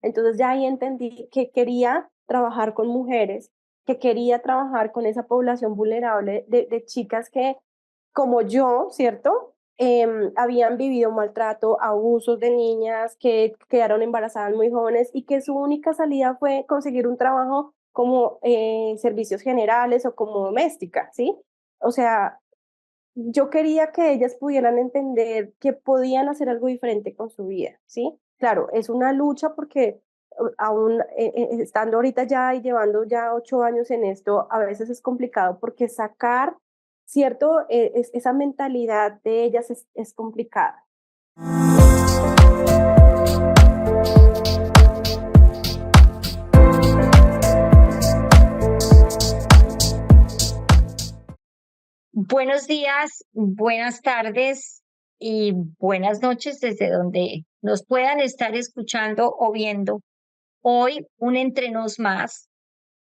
Entonces ya ahí entendí que quería trabajar con mujeres, que quería trabajar con esa población vulnerable de chicas que, como yo, ¿cierto? Habían vivido maltrato, abusos de niñas, que quedaron embarazadas muy jóvenes y que su única salida fue conseguir un trabajo como servicios generales o como doméstica, ¿sí? O sea, yo quería que ellas pudieran entender que podían hacer algo diferente con su vida, ¿sí? Claro, es una lucha porque aún estando ahorita ya y llevando ya 8 años en esto, a veces es complicado porque sacar, ¿cierto? Esa mentalidad de ellas es complicada. Buenos días, buenas tardes y buenas noches desde donde nos puedan estar escuchando o viendo. Hoy un Entrenos más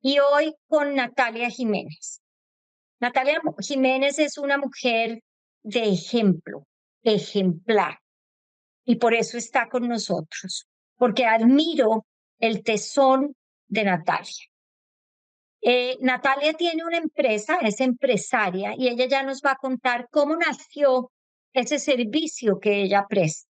y hoy con Natalia Jiménez. Natalia Jiménez es una mujer de ejemplo, ejemplar, y por eso está con nosotros, porque admiro el tesón de Natalia. Natalia tiene una empresa, es empresaria y ella ya nos va a contar cómo nació ese servicio que ella presta,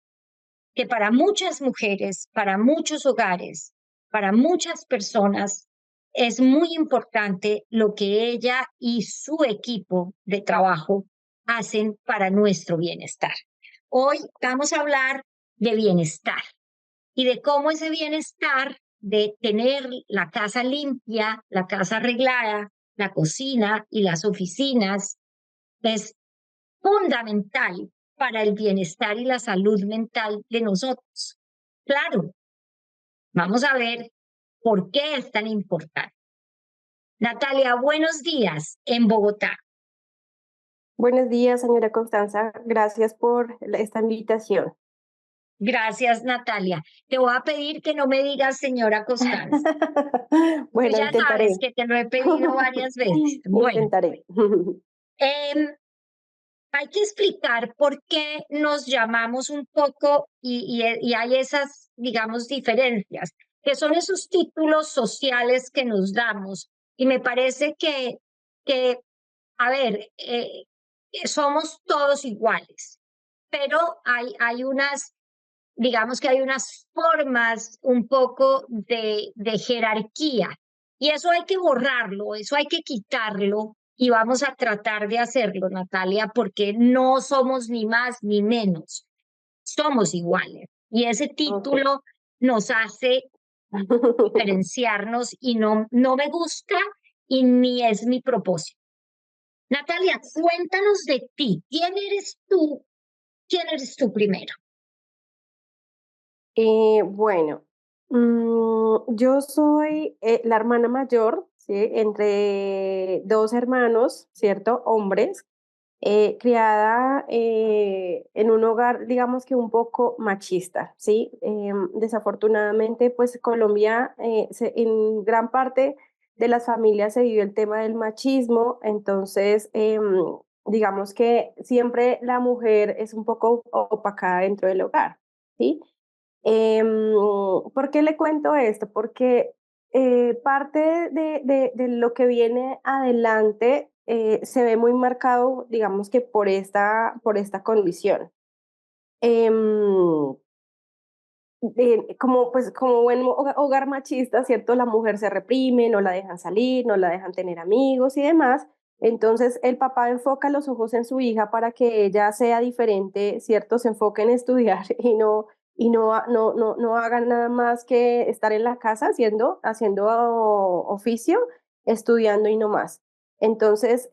que para muchas mujeres, para muchos hogares, para muchas personas es muy importante lo que ella y su equipo de trabajo hacen para nuestro bienestar. Hoy vamos a hablar de bienestar y de cómo ese bienestar de tener la casa limpia, la casa arreglada, la cocina y las oficinas es fundamental para el bienestar y la salud mental de nosotros. Claro, vamos a ver por qué es tan importante. Natalia, buenos días en Bogotá. Buenos días, señora Constanza. Gracias por esta invitación. Gracias, Natalia. Te voy a pedir que no me digas señora Constanza. Tú Bueno, ya sabes intentaré. que te lo he pedido varias veces. Bueno, Intentaré. em, hay que explicar por qué nos llamamos un poco y hay esas, digamos, diferencias, que son esos títulos sociales que nos damos. Y me parece que a ver, somos todos iguales, pero hay unas, digamos que hay unas formas un poco de jerarquía y eso hay que borrarlo, eso hay que quitarlo y vamos a tratar de hacerlo, Natalia, porque no somos ni más ni menos, somos iguales y ese Ok. título nos hace diferenciarnos y no me gusta y ni es mi propósito. Natalia, cuéntanos de ti. ¿Quién eres tú? ¿Quién eres tú primero? Bueno, yo soy la hermana mayor, ¿sí? Entre dos hermanos, ¿cierto? Hombres, criada en un hogar, digamos que un poco machista, ¿sí? Desafortunadamente, pues Colombia, en gran parte de las familias se vive el tema del machismo, entonces, digamos que siempre la mujer es un poco opacada dentro del hogar, ¿sí? ¿Por qué le cuento esto? Porque parte de lo que viene adelante se ve muy marcado, digamos que por esta condición. Em, como, pues, como buen hogar machista, ¿cierto? La mujer se reprime, no la dejan salir, no la dejan tener amigos y demás. Entonces el papá enfoca los ojos en su hija para que ella sea diferente, ¿cierto? Se enfoque en estudiar y no hagan nada más que estar en la casa haciendo oficio, estudiando y no más. Entonces,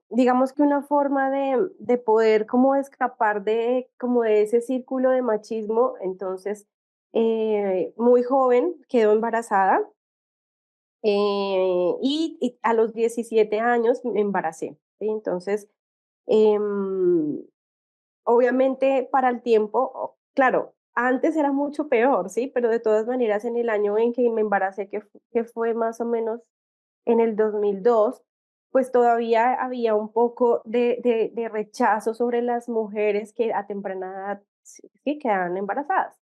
digamos que una forma de poder como escapar como de ese círculo de machismo, entonces muy joven quedó embarazada y a los 17 años me embaracé, ¿sí? Entonces, em, obviamente para el tiempo, claro, antes era mucho peor, ¿sí? Pero de todas maneras en el año en que me embaracé, que fue más o menos en el 2002, pues todavía había un poco de rechazo sobre las mujeres que a temprana edad sí, quedaban embarazadas.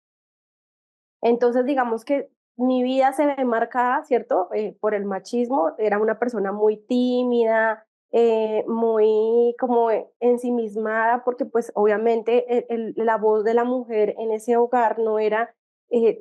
Entonces, digamos que mi vida se ve marcada, ¿cierto? Por el machismo. Era una persona muy tímida, muy como ensimismada, porque pues obviamente la voz de la mujer en ese hogar no era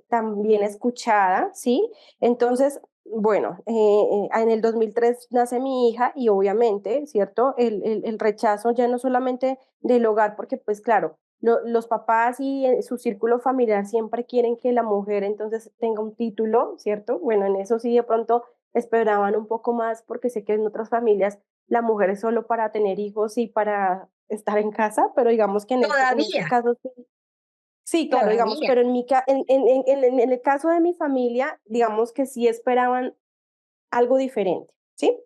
tan bien escuchada, ¿sí? Entonces, bueno, en el 2003 nace mi hija y obviamente, ¿cierto? El rechazo ya no solamente del hogar, porque pues claro, los papás y su círculo familiar siempre quieren que la mujer entonces tenga un título, ¿cierto? Bueno, en eso sí de pronto esperaban un poco más porque sé que en otras familias la mujer es solo para tener hijos y para estar en casa, pero digamos que en este Todavía, caso sí, sí, claro, digamos, todavía. pero en el caso de mi familia, digamos que sí esperaban algo diferente, ¿sí?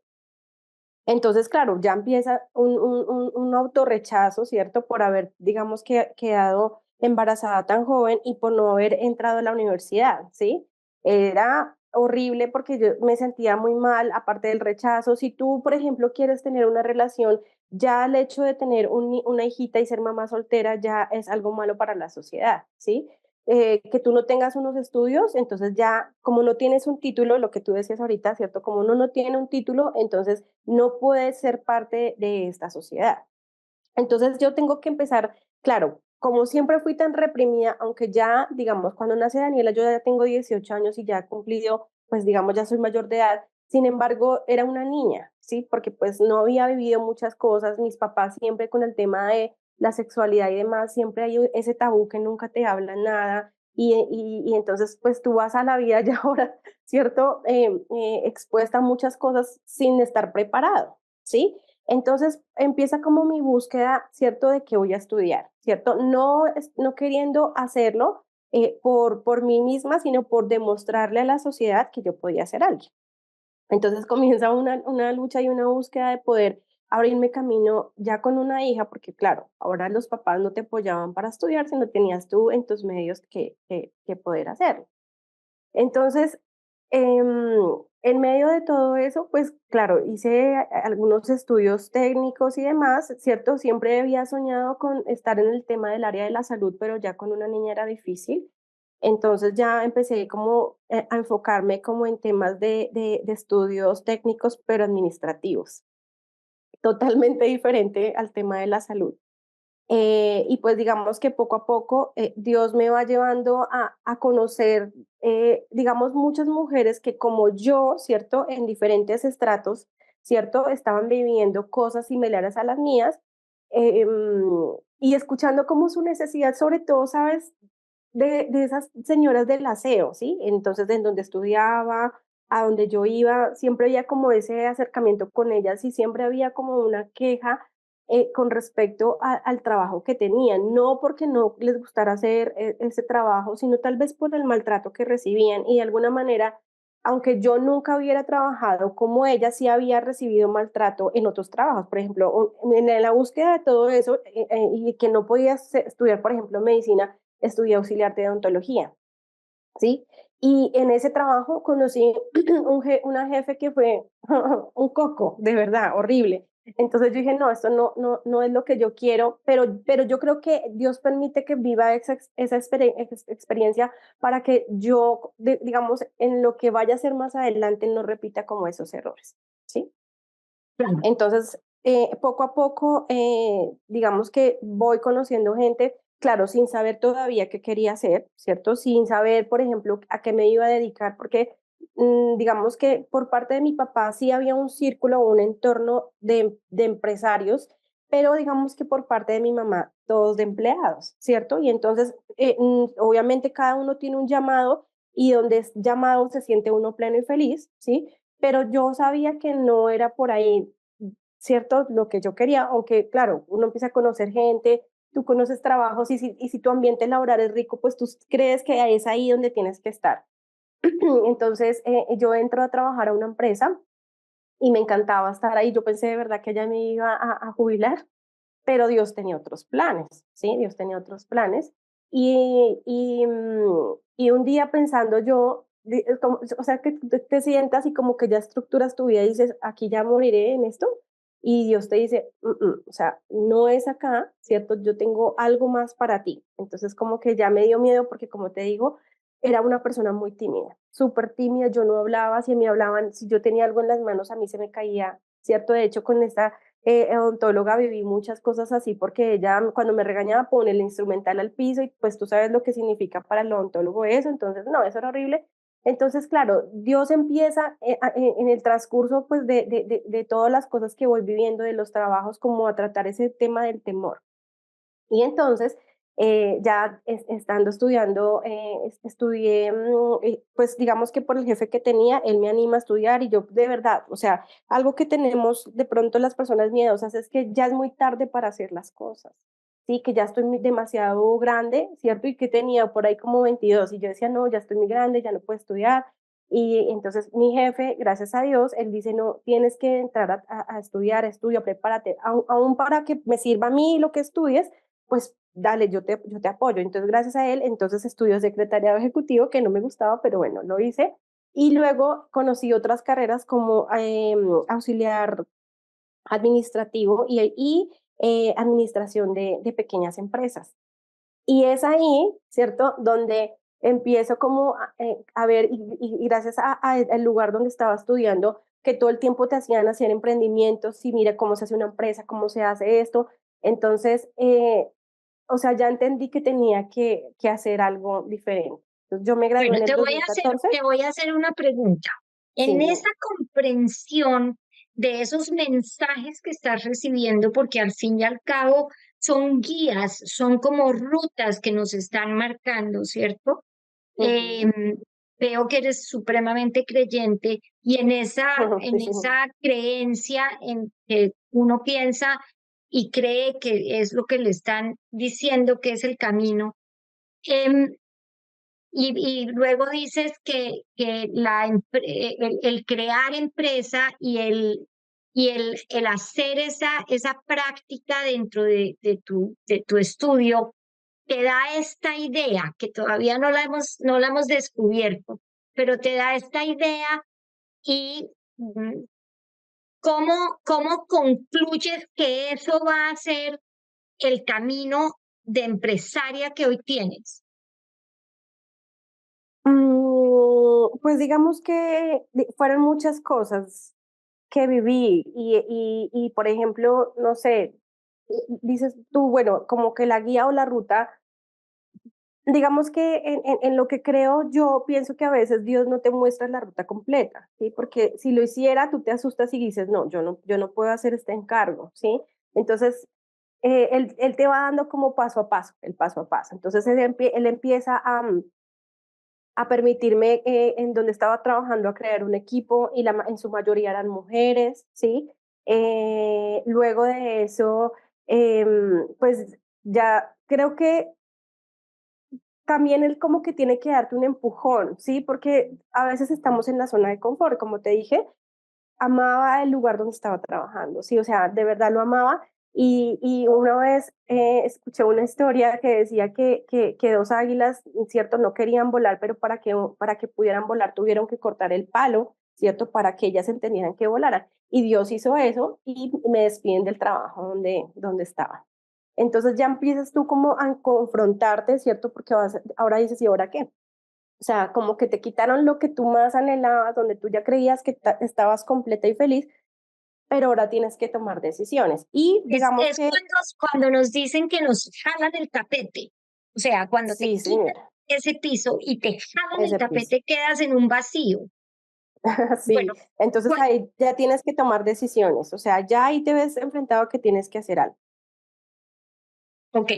Entonces, claro, ya empieza un autorrechazo, ¿cierto? Por haber, digamos, que quedado embarazada tan joven y por no haber entrado a la universidad, ¿sí? Era horrible porque yo me sentía muy mal, aparte del rechazo. Si tú, por ejemplo, quieres tener una relación, ya el hecho de tener una hijita y ser mamá soltera ya es algo malo para la sociedad, ¿sí? Que tú no tengas unos estudios, entonces ya como no tienes un título, lo que tú decías ahorita, ¿cierto? Como uno no tiene un título, entonces no puede ser parte de esta sociedad. Entonces yo tengo que empezar, claro, como siempre fui tan reprimida, aunque ya, digamos, cuando nace Daniela, yo ya tengo 18 años y ya he cumplido, pues digamos, ya soy mayor de edad, sin embargo, era una niña, ¿sí? Porque pues no había vivido muchas cosas, mis papás siempre con el tema de la sexualidad y demás, siempre hay ese tabú que nunca te hablan nada. Y entonces, pues tú vas a la vida ya ahora, ¿cierto? Expuesta a muchas cosas sin estar preparado, ¿sí? Entonces empieza como mi búsqueda, ¿cierto? De que voy a estudiar, ¿cierto? No, no queriendo hacerlo por mí misma, sino por demostrarle a la sociedad que yo podía ser alguien. Entonces comienza una lucha y una búsqueda de poder abrirme camino ya con una hija, porque claro, ahora los papás no te apoyaban para estudiar, sino tenías tú en tus medios que poder hacerlo. Entonces, en medio de todo eso, pues claro, hice algunos estudios técnicos y demás, ¿cierto? Siempre había soñado con estar en el tema del área de la salud, pero ya con una niña era difícil. Entonces ya empecé como a enfocarme como en temas de estudios técnicos, pero administrativos, totalmente diferente al tema de la salud. Y pues digamos que poco a poco Dios me va llevando a conocer, digamos, muchas mujeres que como yo, ¿cierto? En diferentes estratos, ¿cierto? Estaban viviendo cosas similares a las mías y escuchando como su necesidad, sobre todo, ¿sabes? De esas señoras del aseo, ¿sí? Entonces, en donde estudiaba, a donde yo iba, siempre había como ese acercamiento con ellas y siempre había como una queja con respecto al trabajo que tenían, no porque no les gustara hacer ese trabajo, sino tal vez por el maltrato que recibían y de alguna manera, aunque yo nunca hubiera trabajado como ella, sí había recibido maltrato en otros trabajos, por ejemplo, en la búsqueda de todo eso y que no podía estudiar, por ejemplo, medicina, estudié auxiliar de odontología, ¿sí? Y en ese trabajo conocí una jefe que fue un coco, de verdad, horrible. Entonces yo dije, no, esto no es lo que yo quiero, pero yo creo que Dios permite que viva esa experiencia para que yo, digamos, en lo que vaya a ser más adelante no repita como esos errores, ¿sí? Claro. Entonces, poco a poco, digamos que voy conociendo gente, claro, sin saber todavía qué quería hacer, ¿cierto? Sin saber, por ejemplo, a qué me iba a dedicar, porque digamos que por parte de mi papá sí había un círculo, un entorno de empresarios, pero digamos que por parte de mi mamá, todos de empleados, ¿cierto? Y entonces, obviamente cada uno tiene un llamado y donde es llamado se siente uno pleno y feliz, ¿sí? Pero yo sabía que no era por ahí, ¿cierto? Lo que yo quería, aunque claro, uno empieza a conocer gente, tú conoces trabajos y si tu ambiente laboral es rico, pues tú crees que es ahí donde tienes que estar. Entonces yo entro a trabajar a una empresa y me encantaba estar ahí. Yo pensé de verdad que ya me iba a jubilar, pero Dios tenía otros planes, ¿sí? Dios tenía otros planes. Y un día pensando yo, o sea, que tú te sientas y como que ya estructuras tu vida y dices, aquí ya moriré en esto. Y Dios te dice, o sea, no es acá, ¿cierto? Yo tengo algo más para ti. Entonces como que ya me dio miedo porque como te digo, era una persona muy tímida, súper tímida, yo no hablaba, si me hablaban, si yo tenía algo en las manos, a mí se me caía, ¿cierto? De hecho, con esta odontóloga viví muchas cosas así porque ella cuando me regañaba pone el instrumental al piso y pues tú sabes lo que significa para el odontólogo eso, entonces no, eso era horrible. Entonces, claro, Dios empieza en el transcurso pues de todas las cosas que voy viviendo, de los trabajos, como a tratar ese tema del temor. Y entonces, ya estando estudiando, estudié, pues digamos que por el jefe que tenía, él me anima a estudiar y yo de verdad, o sea, algo que tenemos de pronto las personas miedosas es que ya es muy tarde para hacer las cosas, sí, que ya estoy demasiado grande, ¿cierto? Y que tenía por ahí como 22 y yo decía, no, ya estoy muy grande, ya no puedo estudiar. Y entonces mi jefe, gracias a Dios, él dice, no, tienes que entrar a estudiar, estudia, prepárate, aún para que me sirva a mí lo que estudies, pues dale, yo te apoyo. Entonces, gracias a él, entonces estudio secretariado ejecutivo, que no me gustaba, pero bueno, lo hice. Y luego conocí otras carreras como auxiliar administrativo y administración de pequeñas empresas. Y es ahí, ¿cierto?, donde empiezo como a ver, y gracias al lugar donde estaba estudiando, que todo el tiempo te hacían hacer emprendimientos, y mira cómo se hace una empresa, cómo se hace esto. Entonces, o sea, ya entendí que tenía que hacer algo diferente. Entonces, yo me gradué Bueno, en el 2014. te voy a hacer una pregunta. Sí, En dime. esa comprensión de esos mensajes que estás recibiendo, porque al fin y al cabo son guías, son como rutas que nos están marcando, ¿cierto? Ujú. Em, Veo que eres supremamente creyente y Sí, en esa creencia en que uno piensa y cree que es lo que le están diciendo que es el camino. em, y luego dices que el crear empresa el hacer esa práctica dentro de tu estudio te da esta idea, que todavía no la hemos descubierto, pero te da esta idea y cómo concluyes que eso va a ser el camino de empresaria que hoy tienes. Pues digamos que fueron muchas cosas que viví y, por ejemplo, no sé, dices tú, bueno, como que la guía o la ruta, digamos que en lo que creo, yo pienso que a veces Dios no te muestra la ruta completa, ¿sí? Porque si lo hiciera, tú te asustas y dices, no, yo no puedo hacer este encargo, ¿sí? Entonces, él te va dando como paso a paso, el paso a paso. Entonces, él empieza a permitirme en donde estaba trabajando a crear un equipo y en su mayoría eran mujeres, ¿sí? Luego de eso, pues ya creo que también él como que tiene que darte un empujón, ¿sí? Porque a veces estamos en la zona de confort, como te dije, amaba el lugar donde estaba trabajando, sí, o sea, de verdad lo amaba. Y una vez escuché una historia que decía que dos águilas, cierto, no querían volar, pero para que pudieran volar tuvieron que cortar el palo, cierto, para que ellas entendieran que volaran. Y Dios hizo eso y me despiden del trabajo donde estaba. Entonces ya empiezas tú como a confrontarte, ¿cierto? Porque ahora dices, ¿y ahora qué? O sea, como que te quitaron lo que tú más anhelabas, donde tú ya creías que estabas completa y feliz, pero ahora tienes que tomar decisiones. Y digamos Es que cuando nos dicen que nos jalan el tapete, o sea, cuando te sí, quitan señora, ese piso y te jalan el ese piso. tapete, quedas en un vacío. Sí, Bueno, entonces cu- ahí ya tienes que tomar decisiones, o sea, ya ahí te ves enfrentado a que tienes que hacer algo. ok.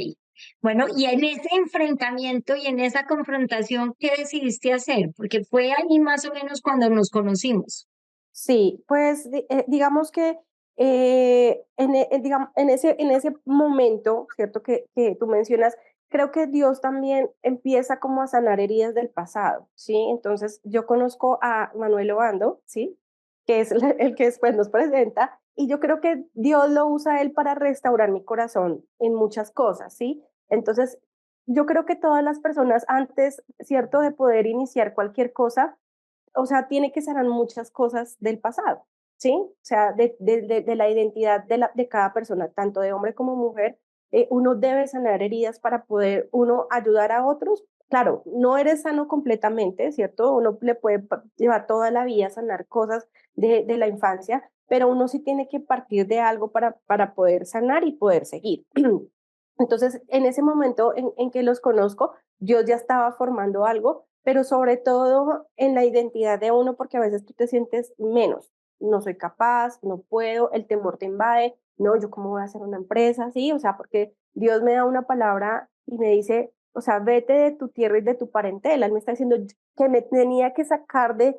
Bueno, y en ese enfrentamiento y en esa confrontación, ¿qué decidiste hacer? Porque fue ahí más o menos cuando nos conocimos. Sí, pues digamos que en ese momento, ¿cierto? Que tú mencionas, creo que Dios también empieza como a sanar heridas del pasado, ¿sí? Entonces yo conozco a Manuel Obando, ¿sí? Que es el que después nos presenta, y yo creo que Dios lo usa a él para restaurar mi corazón en muchas cosas, ¿sí? Entonces yo creo que todas las personas antes, ¿cierto? De poder iniciar cualquier cosa, o sea, tiene que sanar muchas cosas del pasado, ¿sí? O sea, de la identidad de cada persona, tanto de hombre como mujer, uno debe sanar heridas para poder uno ayudar a otros claro, no eres sano completamente, ¿cierto? Uno le puede llevar toda la vida a sanar cosas de la infancia, pero uno sí tiene que partir de algo para poder sanar y poder seguir. Entonces, en ese momento en que los conozco, Dios ya estaba formando algo, pero sobre todo en la identidad de uno, porque a veces tú te sientes menos, no soy capaz, no puedo, el temor te invade, no, yo cómo voy a hacer una empresa, sí, o sea, porque Dios me da una palabra y me dice, o sea, vete de tu tierra y de tu parentela. Él me está diciendo que me tenía que sacar de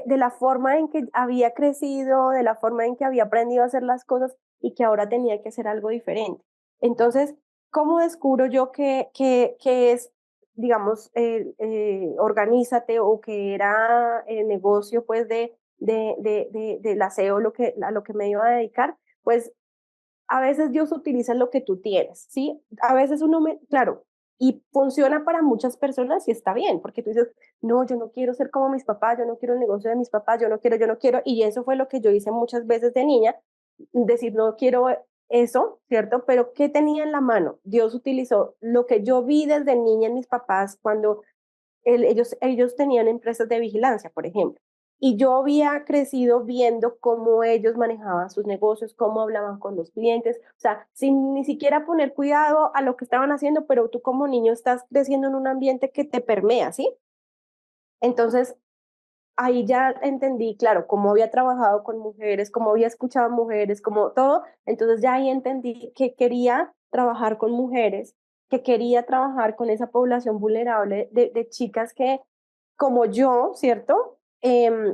la forma en que había crecido, de la forma en que había aprendido a hacer las cosas y que ahora tenía que hacer algo diferente. Entonces, ¿cómo descubro yo que es, digamos, organízate o que era el negocio pues del aseo a lo que me iba a dedicar? Pues a veces Dios utiliza lo que tú tienes, ¿sí? A veces claro, y funciona para muchas personas y está bien, porque tú dices, no, yo no quiero ser como mis papás, yo no quiero el negocio de mis papás, yo no quiero, y eso fue lo que yo hice muchas veces de niña, decir, no quiero eso, ¿cierto? Pero ¿qué tenía en la mano? Dios utilizó lo que yo vi desde niña en mis papás cuando ellos tenían empresas de vigilancia, por ejemplo. Y yo había crecido viendo cómo ellos manejaban sus negocios, cómo hablaban con los clientes, o sea, sin ni siquiera poner cuidado a lo que estaban haciendo, pero tú como niño estás creciendo en un ambiente que te permea, ¿sí? Entonces, ahí ya entendí, claro, cómo había trabajado con mujeres, cómo había escuchado a mujeres, como todo. Entonces ya ahí entendí que quería trabajar con mujeres, que quería trabajar con esa población vulnerable de chicas que, como yo, ¿cierto?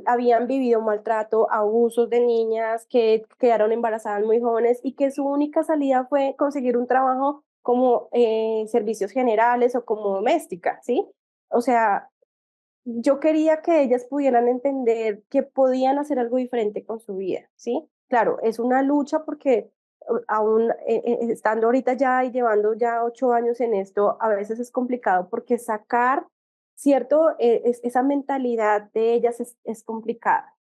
Habían vivido maltrato, abusos de niñas, que quedaron embarazadas muy jóvenes y que su única salida fue conseguir un trabajo como servicios generales o como doméstica, ¿sí? O sea, yo quería que ellas pudieran entender que podían hacer algo diferente con su vida, ¿sí? Claro, es una lucha porque aún estando ahorita ya y llevando ya 8 años en esto, a veces es complicado porque sacar, ¿cierto? Esa mentalidad de ellas es complicada.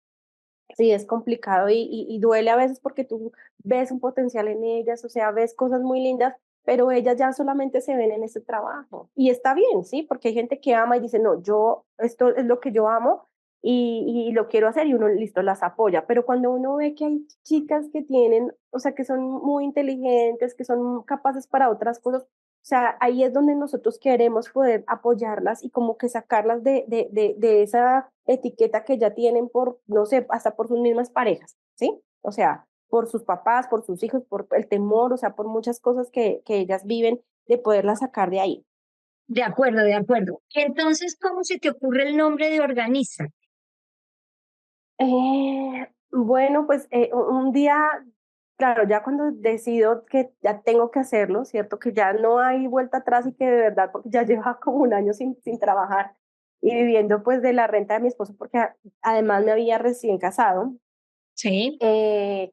Sí, es complicado y duele a veces porque tú ves un potencial en ellas, o sea, ves cosas muy lindas, pero ellas ya solamente se ven en ese trabajo. Y está bien, ¿sí? Porque hay gente que ama y dice, no, yo, esto es lo que yo amo y lo quiero hacer y uno, listo, las apoya. Pero cuando uno ve que hay chicas que tienen, o sea, que son muy inteligentes, que son capaces para otras cosas, o sea, ahí es donde nosotros queremos poder apoyarlas y como que sacarlas de esa etiqueta que ya tienen por, no sé, hasta por sus mismas parejas, ¿sí? O sea, por sus papás, por sus hijos, por el temor, o sea, por muchas cosas que ellas viven, de poderlas sacar de ahí. De acuerdo, de acuerdo. Entonces, ¿cómo se te ocurre el nombre de Organiza? Bueno, pues un día, claro, ya cuando decido que ya tengo que hacerlo, ¿cierto? Que ya no hay vuelta atrás y que de verdad, porque ya lleva como un año sin trabajar y viviendo pues de la renta de mi esposo, porque además me había recién casado. Sí, eh,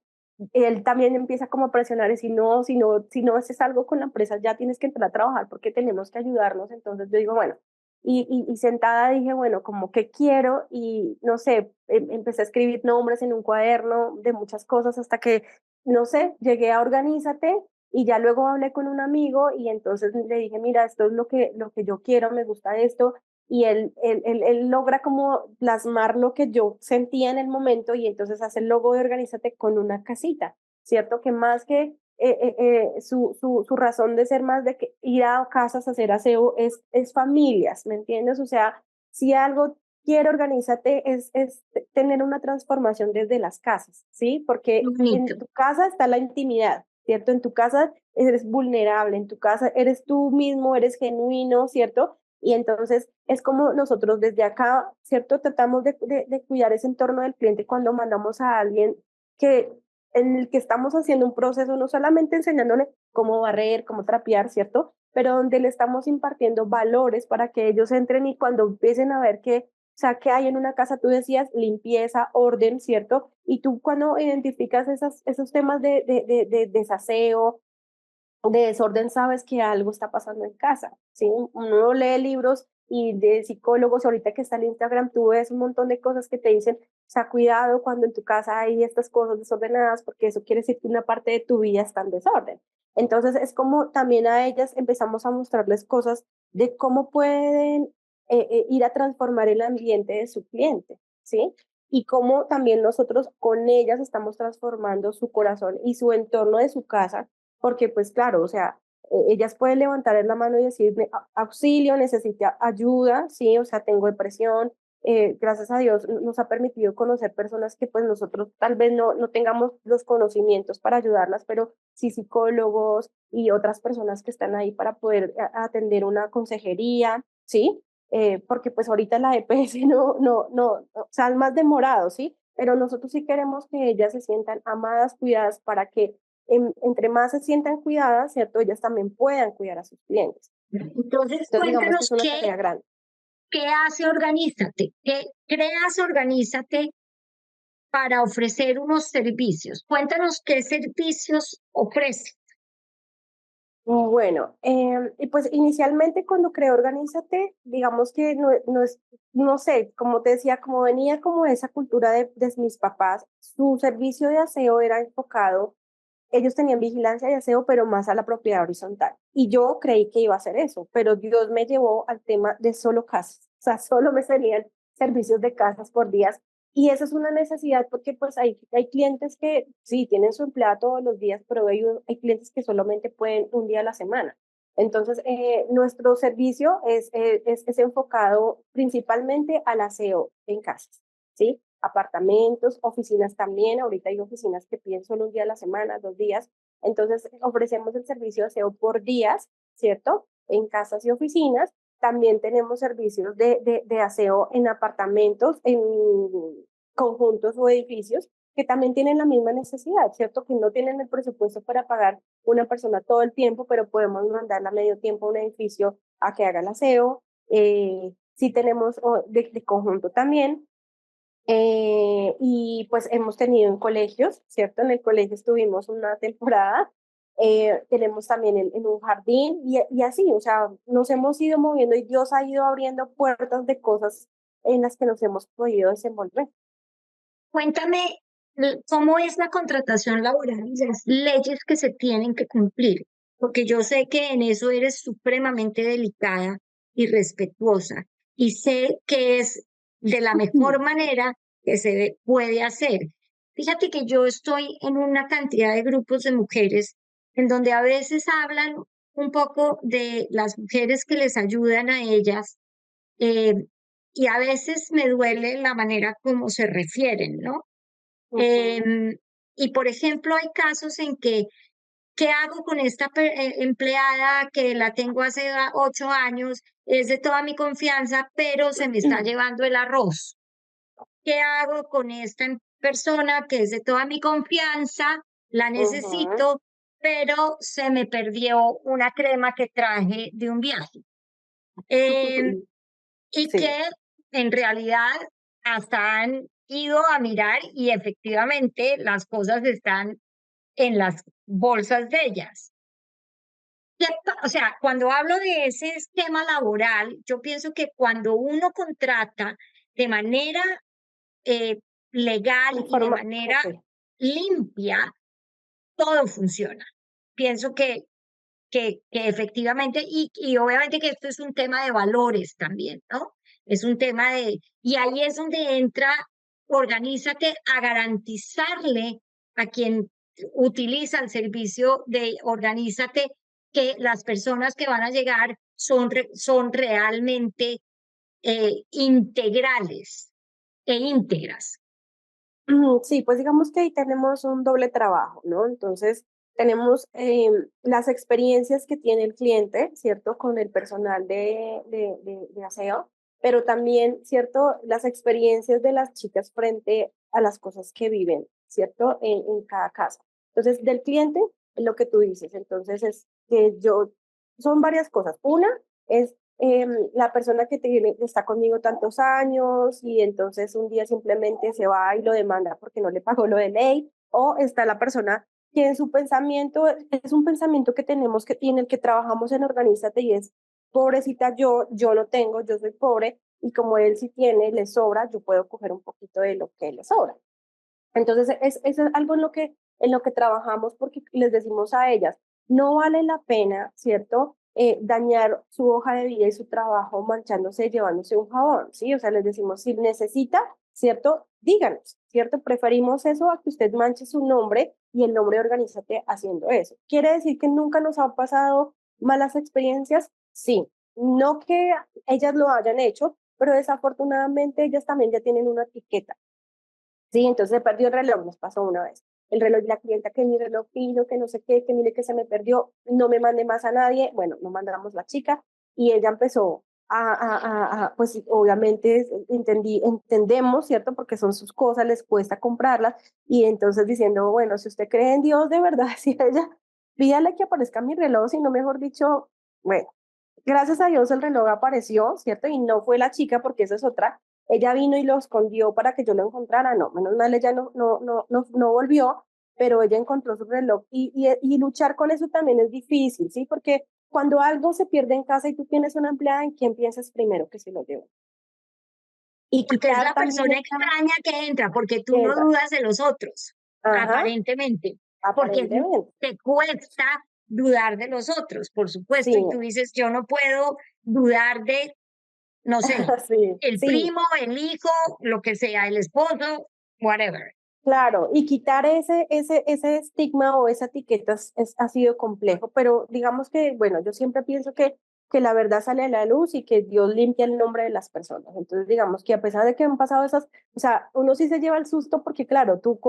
Él también empieza como a presionar y si no haces algo con la empresa, ya tienes que entrar a trabajar porque tenemos que ayudarnos. Entonces yo digo, bueno, y sentada dije, bueno, como que quiero y no sé, empecé a escribir nombres en un cuaderno de muchas cosas hasta que, no sé, llegué a Organízate y ya luego hablé con un amigo y entonces le dije, mira, esto es lo que yo quiero, me gusta esto y él logra como plasmar lo que yo sentía en el momento y entonces hace el logo de Organízate con una casita, ¿cierto? Que más que su razón de ser más de que ir a casas a hacer aseo es familias, ¿me entiendes? O sea, si algo quiere Organízate es tener una transformación desde las casas, ¿sí? Porque bonito. en tu casa está la intimidad, ¿cierto? En tu casa eres vulnerable, en tu casa eres tú mismo, eres genuino, ¿cierto? Y entonces es como nosotros desde acá, ¿cierto? Tratamos de cuidar ese entorno del cliente cuando mandamos a alguien que en el que estamos haciendo un proceso, no solamente enseñándole cómo barrer, cómo trapear, ¿cierto? Pero donde le estamos impartiendo valores para que ellos entren y cuando empiecen a ver que, o sea, que hay en una casa, tú decías limpieza, orden, ¿cierto? Y tú cuando identificas esos temas de desaseo, de desorden, sabes que algo está pasando en casa, ¿sí? Uno lee libros y de psicólogos, ahorita que está en Instagram, tú ves un montón de cosas que te dicen, o sea, cuidado cuando en tu casa hay estas cosas desordenadas, porque eso quiere decir que una parte de tu vida está en desorden. Entonces es como también a ellas empezamos a mostrarles cosas de cómo pueden ir a transformar el ambiente de su cliente, ¿sí? Y cómo también nosotros con ellas estamos transformando su corazón y su entorno de su casa, porque pues claro, o sea, ellas pueden levantar la mano y decirme auxilio, necesito ayuda, sí, o sea, tengo depresión, gracias a Dios nos ha permitido conocer personas que pues nosotros tal vez no tengamos los conocimientos para ayudarlas, pero sí psicólogos y otras personas que están ahí para poder atender una consejería, ¿sí? Porque pues ahorita la EPS o sea, es más demorado, ¿sí? Pero nosotros sí queremos que ellas se sientan amadas, cuidadas, para que entre más se sientan cuidadas, ¿cierto? Ellas también puedan cuidar a sus clientes. Entonces, Entonces, digamos que es cuéntanos una qué, tarea grande. qué hace Organízate, qué creas Organízate para ofrecer unos servicios. Cuéntanos qué servicios ofrece. Bueno, y pues inicialmente cuando creé Organízate, digamos que no es, no sé, como te decía, como venía como esa cultura de mis papás, su servicio de aseo era enfocado, ellos tenían vigilancia y aseo, pero más a la propiedad horizontal. Y yo creí que iba a hacer eso, pero Dios me llevó al tema de solo casas, o sea, solo me salían servicios de casas por días. Y eso es una necesidad porque pues hay clientes que sí tienen su empleada todos los días, pero hay clientes que solamente pueden un día a la semana. Entonces, nuestro servicio es enfocado principalmente al aseo en casas, ¿sí? Apartamentos, oficinas también. Ahorita hay oficinas que piden solo un día a la semana, 2 días. Entonces, ofrecemos el servicio de aseo por días, ¿cierto? En casas y oficinas. También tenemos servicios de aseo en apartamentos, en conjuntos o edificios que también tienen la misma necesidad, ¿cierto? Que no tienen el presupuesto para pagar una persona todo el tiempo, pero podemos mandarla a medio tiempo a un edificio a que haga el aseo. Sí tenemos de conjunto también. Y pues hemos tenido en colegios, ¿cierto? En el colegio estuvimos una temporada, tenemos también en un jardín y así, o sea, nos hemos ido moviendo y Dios ha ido abriendo puertas de cosas en las que nos hemos podido desenvolver. Cuéntame cómo es la contratación laboral y las leyes que se tienen que cumplir, porque yo sé que en eso eres supremamente delicada y respetuosa y sé que es de la mejor manera que puede hacer. Fíjate que yo estoy en una cantidad de grupos de mujeres en donde a veces hablan un poco de las mujeres que les ayudan a ellas, eh, y a veces me duele la manera como se refieren, ¿no? Ujú, Y por ejemplo, hay casos en que, ¿qué hago con esta empleada que la tengo hace 8 años? Es de toda mi confianza, pero se me está llevando el arroz. ¿Qué hago con esta persona que es de toda mi confianza? La ujú. necesito, pero se me perdió una crema que traje de un viaje. Em, y Sí. que en realidad hasta han ido a mirar y efectivamente las cosas están en las bolsas de ellas. O sea, cuando hablo de ese esquema laboral, yo pienso que cuando uno contrata de manera eh, legal y de manera Ok. limpia, todo funciona. Pienso que efectivamente, y obviamente que esto es un tema de valores también, ¿no? Es un tema y ahí es donde entra, organízate a garantizarle a quien utiliza el servicio de organízate que las personas que van a llegar son realmente integrales e íntegras. Sí, pues digamos que ahí tenemos un doble trabajo, ¿no? Entonces, tenemos las experiencias que tiene el cliente, ¿cierto? Con el personal de aseo, pero también, ¿cierto? Las experiencias de las chicas frente a las cosas que viven, ¿cierto? En cada casa. Entonces, del cliente, es lo que tú dices. Entonces, es que son varias cosas. Una es la persona que está conmigo tantos años y entonces un día simplemente se va y lo demanda porque no le pagó lo de ley, o está la persona que en su pensamiento es un pensamiento que tenemos y en el que trabajamos en Organízate y es, pobrecita yo no tengo, yo soy pobre y como él sí tiene, le sobra, yo puedo coger un poquito de lo que le sobra. Entonces, es algo en lo que trabajamos porque les decimos a ellas, no vale la pena, ¿cierto? dañar su hoja de vida y su trabajo manchándose y llevándose un jabón, ¿sí? O sea, les decimos, si necesita, ¿cierto? Díganos, ¿cierto? Preferimos eso a que usted manche su nombre y el nombre de Organízate haciendo eso. ¿Quiere decir que nunca nos han pasado malas experiencias? Sí, no que ellas lo hayan hecho, pero desafortunadamente ellas también ya tienen una etiqueta. Sí, entonces se perdió el reloj, nos pasó una vez. El reloj de la clienta, que mi reloj pido, que no sé qué, que mire que se me perdió, no me mande más a nadie. Bueno, no mandamos la chica y ella empezó pues obviamente entendemos, ¿cierto? Porque son sus cosas, les cuesta comprarlas. Y entonces diciendo, bueno, si usted cree en Dios, de verdad, si ella, pídale que aparezca mi reloj, si no, mejor dicho, bueno, gracias a Dios el reloj apareció, ¿cierto? Y no fue la chica, porque esa es otra. Ella vino y lo escondió para que yo lo encontrara. No, menos mal ella no volvió, pero ella encontró su reloj. Y luchar con eso también es difícil, ¿sí? Porque cuando algo se pierde en casa y tú tienes una empleada, ¿en quién piensas primero que se lo lleva? Y Porque es quitar la también persona esta extraña que entra, porque tú no piedra. dudas de los otros, Ajá, aparentemente, porque aparentemente. te cuesta dudar de los otros, por Sí, supuesto, y tú dices, yo no puedo dudar de, no sé, sí, el sí. primo, el hijo, lo que sea, el esposo, whatever. Claro, y quitar ese estigma o esa etiqueta ha sido complejo, pero digamos que, bueno, yo siempre pienso que la verdad sale a la luz y que Dios limpia el nombre de las personas. Entonces, digamos que a pesar de que han pasado esas, o sea, uno sí se lleva el susto porque, claro, tú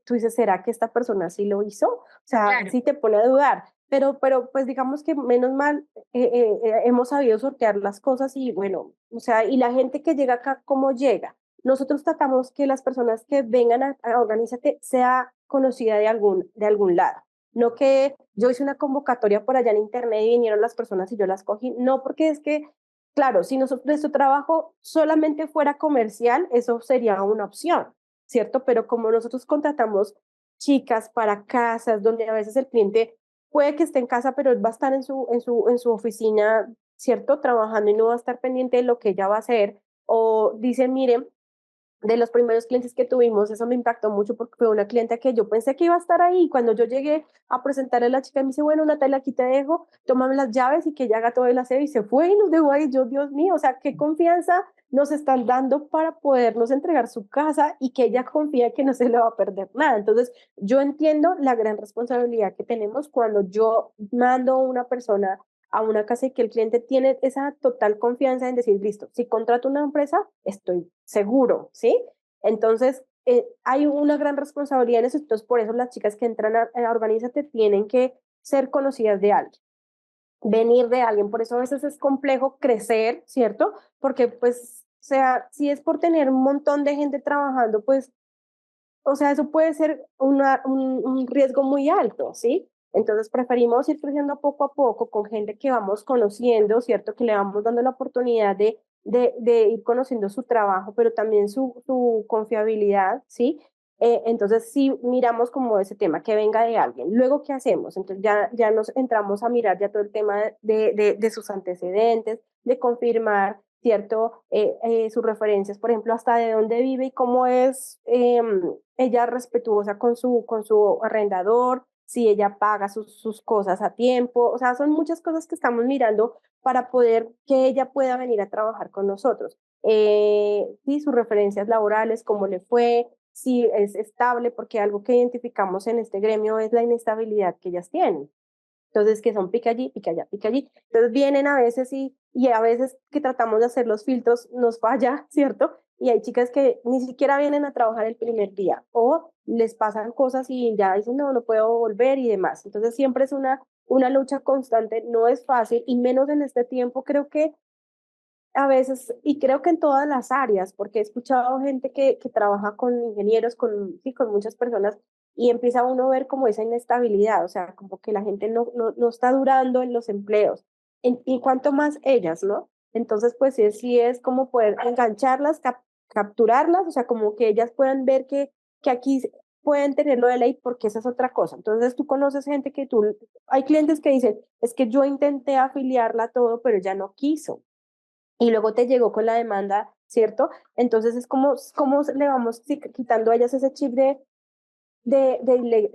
dices, ¿será que esta persona sí lo hizo? O sea, Claro, sí te pone a dudar, pero pues digamos que menos mal hemos sabido sortear las cosas y bueno, o sea, y la gente que llega acá, ¿cómo llega? Nosotros tratamos que las personas que vengan a Organízate sea conocida de algún lado. No que yo hice una convocatoria por allá en internet y vinieron las personas y yo las cogí. No, porque es que, claro, si nosotros nuestro trabajo solamente fuera comercial, eso sería una opción, ¿cierto? Pero como nosotros contratamos chicas para casas, donde a veces el cliente puede que esté en casa, pero él va a estar en su oficina, ¿cierto? Trabajando y no va a estar pendiente de lo que ella va a hacer. O dicen, miren, de los primeros clientes que tuvimos, eso me impactó mucho porque fue una clienta que yo pensé que iba a estar ahí. Cuando yo llegué a presentarle a la chica, me dice, bueno, Natalia, aquí te dejo, tómame las llaves y que ella haga todo el aseo y se fue y nos dejó ahí. Yo, Dios mío, o sea, qué confianza nos están dando para podernos entregar su casa y que ella confía que no se le va a perder nada. Entonces, yo entiendo la gran responsabilidad que tenemos cuando yo mando a una persona a una casa y que el cliente tiene esa total confianza en decir, listo, si contrato una empresa, estoy seguro, ¿sí? Entonces, hay una gran responsabilidad en eso, entonces por eso las chicas que entran a Organízate tienen que ser conocidas de alguien, venir de alguien, por eso a veces es complejo crecer, ¿cierto? Porque pues, o sea, si es por tener un montón de gente trabajando, pues o sea, eso puede ser un riesgo muy alto, ¿sí? Entonces preferimos ir creciendo poco a poco con gente que vamos conociendo, ¿cierto? Que le vamos dando la oportunidad de ir conociendo su trabajo, pero también su confiabilidad, ¿sí? Entonces sí miramos como ese tema, que venga de alguien. Luego, ¿qué hacemos? Entonces ya nos entramos a mirar ya todo el tema de sus antecedentes, de confirmar, ¿cierto? Sus referencias, por ejemplo, hasta de dónde vive y cómo es ella respetuosa con su arrendador, si ella paga sus cosas a tiempo, o sea, son muchas cosas que estamos mirando para poder que ella pueda venir a trabajar con nosotros. Sí, sus referencias laborales, cómo le fue, si es estable, porque algo que identificamos en este gremio es la inestabilidad que ellas tienen. Entonces, que son pica allí, pica allá, pica allí. Entonces vienen a veces y a veces que tratamos de hacer los filtros nos falla, ¿cierto? Y hay chicas que ni siquiera vienen a trabajar el primer día o les pasan cosas y ya dicen, no, no puedo volver y demás. Entonces siempre es una lucha constante, no es fácil y menos en este tiempo. Creo que a veces, y creo que en todas las áreas, porque he escuchado gente que trabaja con ingenieros, sí, con muchas personas, y empieza uno a ver como esa inestabilidad, o sea, como que la gente no está durando en los empleos, y cuanto más ellas, ¿no? Entonces, pues sí es como poder engancharlas, capturarlas, o sea, como que ellas puedan ver que aquí pueden tenerlo de ley, porque esa es otra cosa. Entonces, tú conoces gente hay clientes que dicen, es que yo intenté afiliarla a todo, pero ya no quiso y luego te llegó con la demanda, ¿cierto? Entonces es como le vamos quitando a ellas ese chip de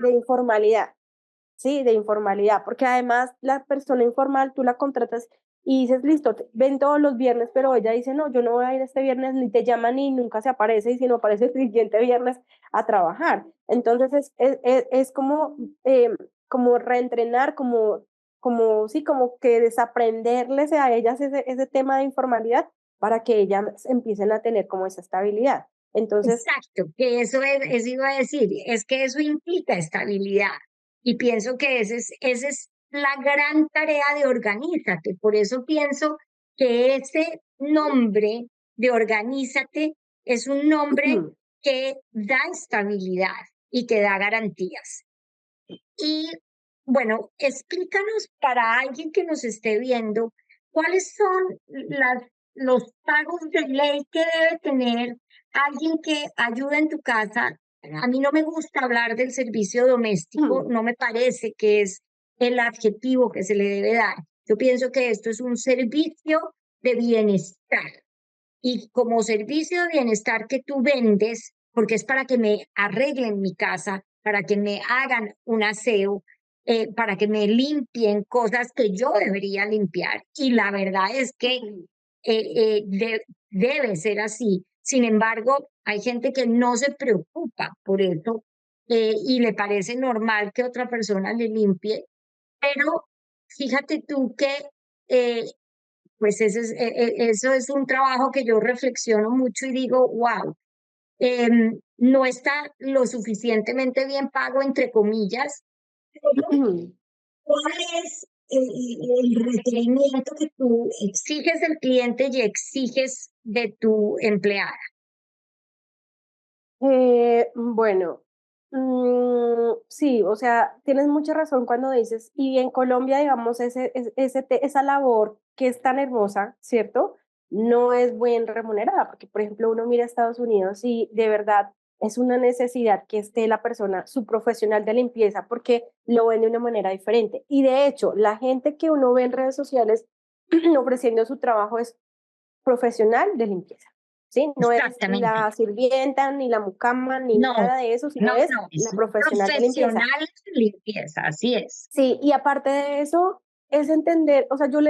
informalidad. ¿sí? De informalidad, porque además la persona informal tú la contratas y dices, listo, ven todos los viernes, pero ella dice, no, yo no voy a ir este viernes, ni te llama ni nunca se aparece, y si no aparece el siguiente viernes a trabajar. Entonces es como, como reentrenar, como, sí, como que desaprenderles a ellas ese tema de informalidad para que ellas empiecen a tener como esa estabilidad. Entonces, Exacto, que eso iba a decir, es que eso implica estabilidad. Y pienso que esa es la gran tarea de Organízate. Por eso pienso que ese nombre de Organízate es un nombre que da estabilidad y que da garantías. Y bueno, explícanos para alguien que nos esté viendo, ¿cuáles son los pagos de ley que debe tener alguien que ayuda en tu casa? A mí no me gusta hablar del servicio doméstico, no me parece que es el adjetivo que se le debe dar. Yo pienso que esto es un servicio de bienestar. Y como servicio de bienestar que tú vendes, porque es para que me arreglen mi casa, para que me hagan un aseo, para que me limpien cosas que yo debería limpiar. Y la verdad es que debe ser así. Sin embargo, hay gente que no se preocupa por eso y le parece normal que otra persona le limpie, pero fíjate tú que eh, pues eso es un trabajo que yo reflexiono mucho y digo, wow, no está lo suficientemente bien pago, entre comillas, pero ¿cuál es el requerimiento que tú exiges del cliente y exiges de tu empleada? Bueno, sí, o sea, tienes mucha razón cuando dices, y en Colombia, digamos, esa labor que es tan hermosa, ¿cierto? No es bien remunerada, porque, por ejemplo, uno mira a Estados Unidos y de verdad es una necesidad que esté la persona, su profesional de limpieza, porque lo ven de una manera diferente. Y de hecho, la gente que uno ve en redes sociales ofreciendo su trabajo es profesional de limpieza, ¿sí? No es ni Exactamente. la sirvienta, ni la mucama, ni No, nada de eso, sino no, es no, la es un profesional de limpieza. profesional de limpieza, así es. Sí, y aparte de eso, es entender, o sea, yo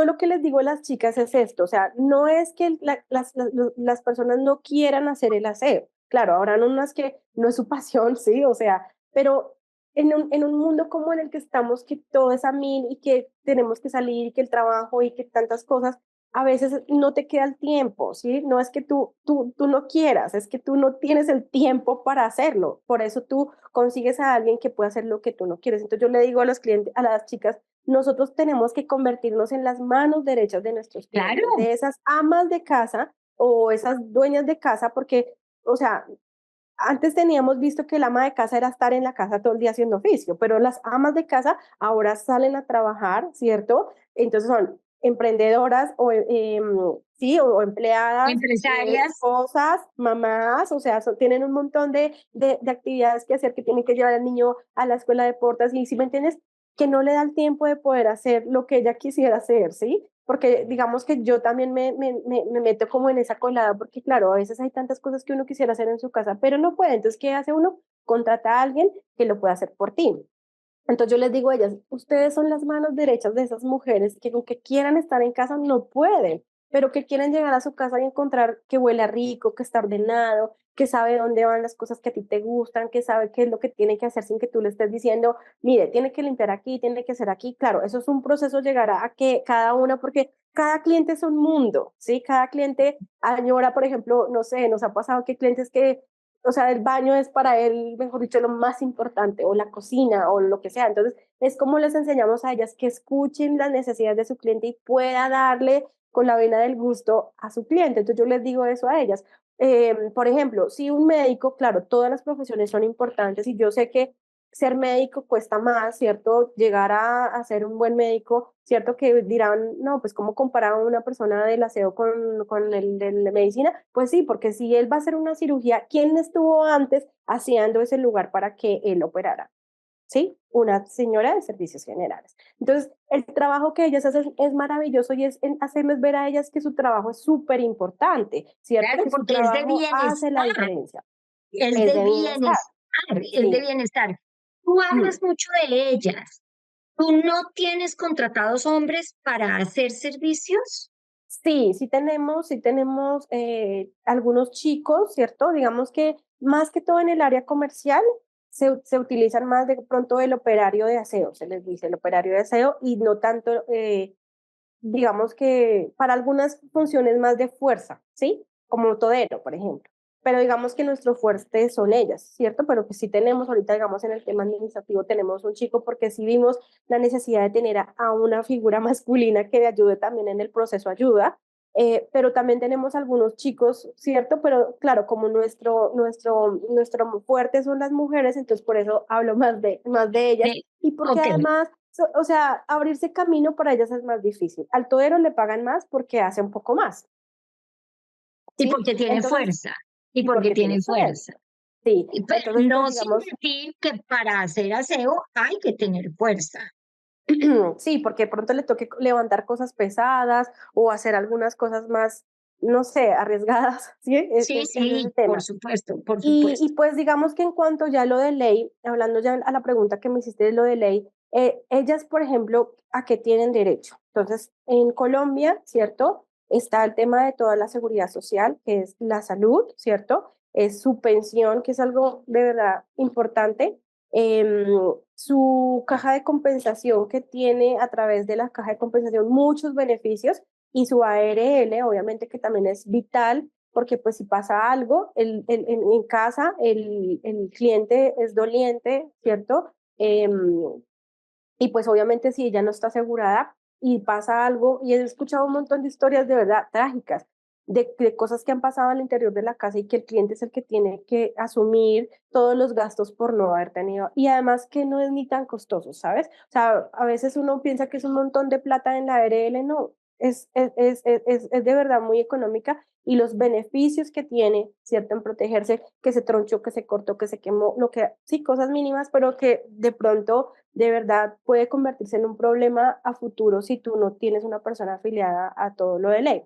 lo que les digo a las chicas es esto, o sea, no es que las personas no quieran hacer el aseo, claro, habrán unas que no es su pasión, sí, o sea, pero en un mundo como en el que estamos, que todo es a mil y que tenemos que salir y que el trabajo y que tantas cosas, a veces no te queda el tiempo, ¿sí? No es que tú no quieras, es que tú no tienes el tiempo para hacerlo. Por eso tú consigues a alguien que pueda hacer lo que tú no quieres. Entonces yo le digo a los clientes, a las chicas, nosotros tenemos que convertirnos en las manos derechas de nuestros clientes, Claro, de esas amas de casa o esas dueñas de casa, porque, o sea, antes teníamos visto que el ama de casa era estar en la casa todo el día haciendo oficio, pero las amas de casa ahora salen a trabajar, ¿cierto? Entonces son emprendedoras o, sí, o empleadas, empresarias. esposas, mamás, o sea, tienen un montón de actividades que hacer, que tienen que llevar al niño a la escuela de deportes y si me entiendes, que no le da el tiempo de poder hacer lo que ella quisiera hacer, ¿sí? Porque digamos que yo también me meto como en esa colada, porque claro, a veces hay tantas cosas que uno quisiera hacer en su casa, pero no puede. Entonces, ¿qué hace uno? Contrata a alguien que lo pueda hacer por ti. Entonces yo les digo a ellas, ustedes son las manos derechas de esas mujeres que aunque quieran estar en casa no pueden, pero que quieren llegar a su casa y encontrar que huele rico, que está ordenado, que sabe dónde van las cosas que a ti te gustan, que sabe qué es lo que tiene que hacer sin que tú le estés diciendo, mire, tiene que limpiar aquí, tiene que hacer aquí. Claro, eso es un proceso llegar a que cada una, porque cada cliente es un mundo, ¿sí? Cada cliente añora, por ejemplo, no sé, nos ha pasado que clientes que o sea, el baño es para él, mejor dicho, lo más importante, o la cocina, o lo que sea. Entonces, es como les enseñamos a ellas que escuchen las necesidades de su cliente y pueda darle con la vena del gusto a su cliente. Entonces, yo les digo eso a ellas. Por ejemplo, si un médico, claro, todas las profesiones son importantes y yo sé que ser médico cuesta más, ¿cierto? Llegar a ser un buen médico, ¿cierto? Que dirán, no, pues ¿cómo comparar a una persona del aseo con el de la medicina? Pues sí, porque si él va a hacer una cirugía, ¿quién estuvo antes haciendo ese lugar para que él operara? ¿Sí? Una señora de servicios generales. Entonces, el trabajo que ellas hacen es maravilloso y es en hacerles ver a ellas que su trabajo es súper importante, ¿cierto? Claro, Que su porque es de trabajo hace la bienestar, diferencia. es Es de de bienestar, bienestar, es de sí. bienestar. Tú hablas mucho de ellas. ¿Tú no tienes contratados hombres para hacer servicios? Sí, sí tenemos algunos chicos, ¿cierto? Digamos que más que todo en el área comercial se utilizan más de pronto el operario de aseo, se les dice el operario de aseo y no tanto, digamos que para algunas funciones más de fuerza, ¿sí? Como todero, por ejemplo. Pero digamos que nuestro fuerte son ellas, ¿cierto? Pero que sí tenemos ahorita, digamos, en el tema administrativo tenemos un chico porque sí vimos la necesidad de tener a una figura masculina que ayude también en el proceso ayuda. Pero también tenemos algunos chicos, ¿cierto? Pero claro, como nuestro fuerte son las mujeres, entonces por eso hablo más de ellas y porque Ok, además o sea, abrirse camino para ellas es más difícil. Al todero le pagan más porque hace un poco más, y ¿sí? porque tiene Entonces, fuerza, y y porque porque tiene tiene fuerza, fuerza. sí. Y pues, Entonces, pues no sin digamos, decir que para hacer aseo hay que tener fuerza. sí, porque de pronto le toque levantar cosas pesadas o hacer algunas cosas más, no sé, arriesgadas, ¿sí? Sí, Es sí, ese tema. por supuesto. Y pues digamos que en cuanto ya lo de ley, hablando ya a la pregunta que me hiciste de lo de ley, ellas, por ejemplo, ¿a qué tienen derecho? Entonces, en Colombia, ¿cierto? Está el tema de toda la seguridad social, que es la salud, ¿cierto? Es su pensión, que es algo de verdad importante. Em, Su caja de compensación que tiene a través de la caja de compensación muchos beneficios y su ARL, obviamente que también es vital porque pues si pasa algo en casa, el cliente es doliente, ¿cierto? Y pues obviamente si ella no está asegurada y pasa algo, y he escuchado un montón de historias de verdad trágicas, de cosas que han pasado al interior de la casa y que el cliente es el que tiene que asumir todos los gastos por no haber tenido, y además que no es ni tan costoso, ¿sabes? O sea, a veces uno piensa que es un montón de plata en la ARL, no, es de verdad muy económica y los beneficios que tiene, ¿cierto? En protegerse, que se tronchó, que se cortó, que se quemó, lo que, sí, cosas mínimas, pero que de pronto de verdad puede convertirse en un problema a futuro si tú no tienes una persona afiliada a todo lo de ley.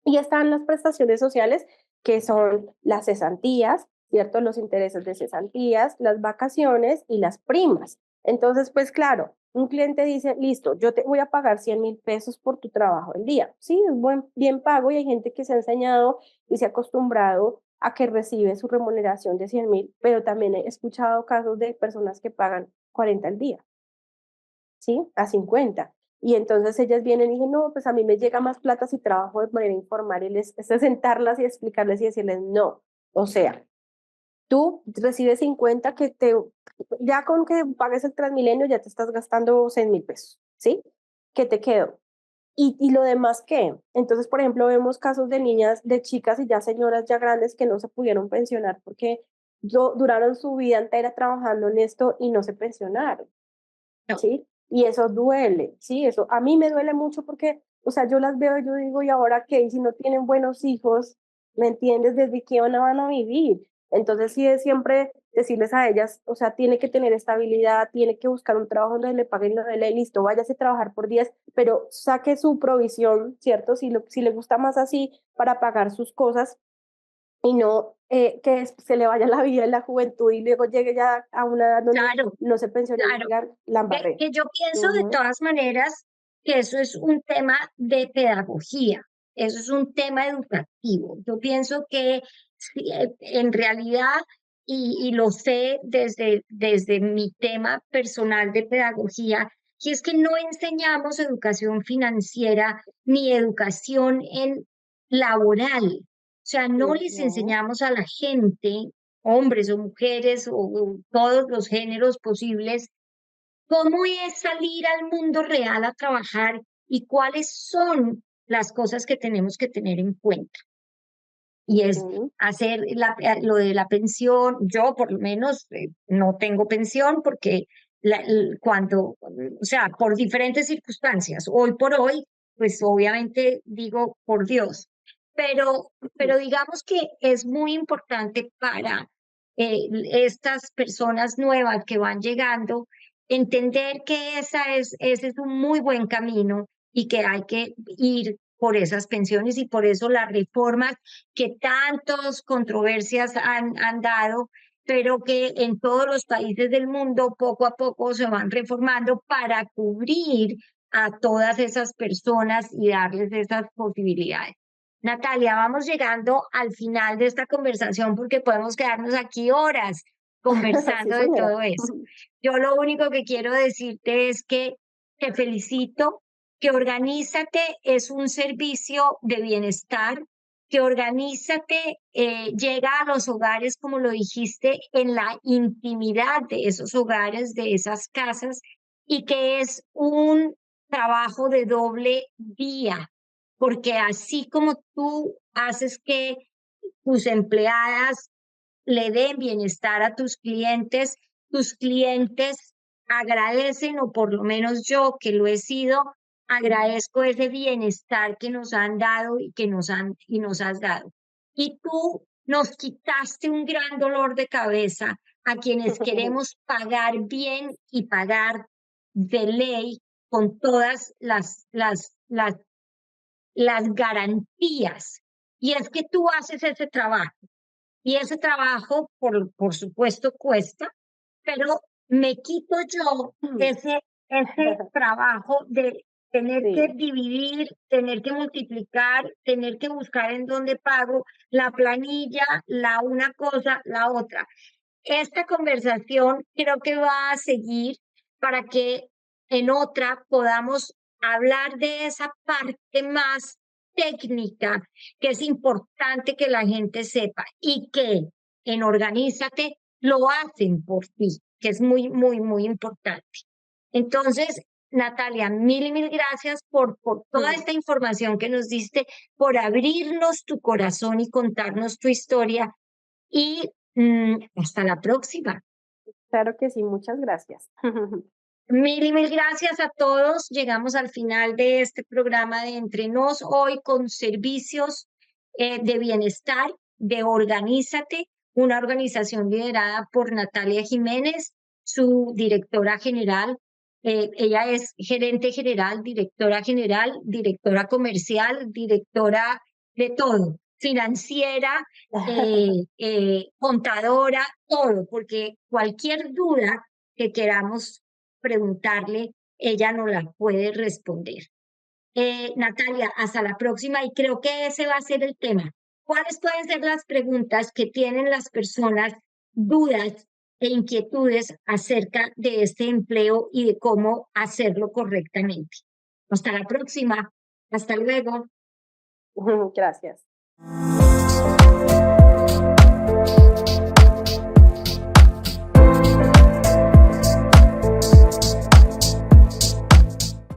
Y están las prestaciones sociales, que son las cesantías, ¿cierto? Los intereses de cesantías, las vacaciones y las primas. Entonces, pues claro, un cliente dice, listo, yo te voy a pagar 100.000 pesos por tu trabajo el día. Sí, es bien pago y hay gente que se ha enseñado y se ha acostumbrado a que recibe su remuneración de 100.000, pero también he escuchado casos de personas que pagan 40 al día. ¿Sí? A 50. Y entonces ellas vienen y dicen, no, pues a mí me llega más plata si trabajo de manera informal y es sentarlas y explicarles y decirles, no, o sea, tú recibes 50 ya con que pagues el Transmilenio ya te estás gastando 6.000 pesos, ¿sí? ¿Qué te quedó? Y lo demás, ¿qué? Entonces, por ejemplo, vemos casos de niñas, de chicas y ya señoras ya grandes que no se pudieron pensionar porque duraron su vida entera trabajando en esto y no se pensionaron. No, ¿Sí? Y eso duele, ¿sí? Eso a mí me duele mucho porque, o sea, yo las veo y yo digo, ¿y ahora qué? Y si no tienen buenos hijos, ¿me entiendes? ¿Desde qué van a vivir? Entonces, sí es siempre decirles a ellas, o sea, tiene que tener estabilidad, tiene que buscar un trabajo donde le paguen lo de ley, listo, váyase a trabajar por 10, pero saque su provisión, ¿cierto? Si le gusta más así para pagar sus cosas, y no que se le vaya la vida en la juventud y luego llegue ya a una edad donde claro, no se pensione y claro. digan, la embarré. Que yo pienso de Ujú. todas maneras que eso es un tema de pedagogía, eso es un tema educativo. Yo pienso que sí, en realidad, y lo sé desde mi tema personal de pedagogía, y es que no enseñamos educación financiera ni educación en laboral. O sea, no les Ujú. enseñamos a la gente, hombres o mujeres o todos los géneros posibles, cómo es salir al mundo real a trabajar y cuáles son las cosas que tenemos que tener en cuenta. Y es Ujú. hacer lo de la pensión. Yo por lo menos no tengo pensión porque o sea, por diferentes circunstancias, hoy por hoy, pues obviamente digo, por Dios, pero digamos que es muy importante para estas personas nuevas que van llegando, entender que ese es un muy buen camino y que hay que ir por esas pensiones y por eso las reformas que tantas controversias han dado, pero que en todos los países del mundo poco a poco se van reformando para cubrir a todas esas personas y darles esas posibilidades. Natalia, vamos llegando al final de esta conversación porque podemos quedarnos aquí horas Sí, conversando de señora. todo eso. Yo lo único que quiero decirte es que te felicito, que Organízate es un servicio de bienestar, que Organízate llega a los hogares, como lo dijiste, en la intimidad de esos hogares, de esas casas, y que es un trabajo de doble vía, porque así como tú haces que tus empleadas le den bienestar a tus clientes agradecen, o por lo menos yo que lo he sido, agradezco ese bienestar que nos han dado y nos has dado. Y tú nos quitaste un gran dolor de cabeza a quienes queremos pagar bien y pagar de ley con todas las garantías. Y es que tú haces ese trabajo y ese trabajo, por supuesto, cuesta, pero me quito yo ese trabajo de tener que Sí. dividir, tener que multiplicar, tener que buscar en dónde pago la planilla, la una cosa, la otra. Esta conversación creo que va a seguir para que en otra podamos hablar de esa parte más técnica que es importante que la gente sepa y que en Organízate lo hacen por ti, que es muy, muy, muy importante. Entonces, Natalia, mil y mil gracias por toda esta información que nos diste, por abrirnos tu corazón y contarnos tu historia y hasta la próxima. Claro que sí, muchas gracias. Mil y mil gracias a todos. Llegamos al final de este programa de Entre Nos hoy con servicios de bienestar de Organízate, una organización liderada por Natalia Jiménez, su directora general. Ella es gerente general, directora comercial, directora de todo, financiera, contadora, todo, porque cualquier duda que queramos preguntarle, ella no la puede responder. Natalia, hasta la próxima y creo que ese va a ser el tema. ¿Cuáles pueden ser las preguntas que tienen las personas, dudas e inquietudes acerca de este empleo y de cómo hacerlo correctamente? Hasta la próxima. Hasta luego. Gracias.